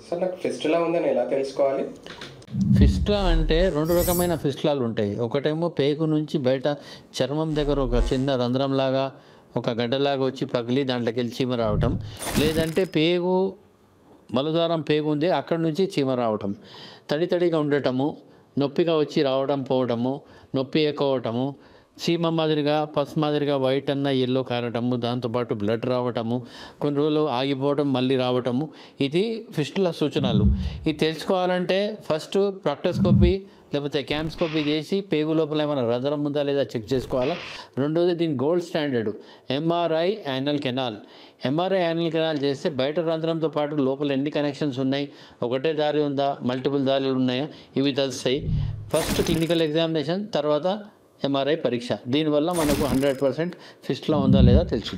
Sir నాకు fistula ఉందని ఎలా తెలుసుకోవాలి? ఫిస్టులా అంటే 2 రకమైన ఫిస్టులాలు ఉంటాయి. ఒకటేమో పేగు నుంచి బయట చర్మం దగ్గర ఒక చిన్న రంధ్రంలాగా, ఒక గడ్డలాగా వచ్చి పగిలి దాంట్లోకెళ్ళి చీమ రావటం. లేదంటే మలద్వారం పేగు ఉంది, అక్కడి నుంచి చీమ రావటం. తడిగా ఉండటము, నొప్పిగా వచ్చి రావడం, పోవటము, నొప్పి ఎక్కువ అవటము, చీమ మాదిరిగా పస్ మాదిరిగా వైట్ అన్న ఎల్లో కారటము, దాంతోపాటు బ్లడ్ రావటము, కొన్ని రోజులు ఆగిపోవటం మళ్ళీ రావటము. ఇది ఫిస్టులా సూచనలు. ఇది తెలుసుకోవాలంటే ఫస్ట్ ప్రాక్టోస్కోపీ లేకపోతే క్యామ్స్కోపీ చేసి పేగు లోపల ఏమైనా రంధ్రం ఉందా లేదా చెక్ చేసుకోవాలా. రెండోది దీని gold standard MRI anal canal. MRI anal canal చేస్తే బయట రంధ్రంతో పాటు లోపల ఎన్ని కనెక్షన్స్ ఉన్నాయి, ఒకటే దారి ఉందా, మల్టిపుల్ దారులు ఉన్నాయా, ఇవి తెలుస్తాయి. ఫస్ట్ క్లినికల్ ఎగ్జామినేషన్, తర్వాత ఎంఆర్ఐ పరీక్ష. దీనివల్ల మనకు 100% ఫిస్టులా ఉందా లేదా తెలుసు.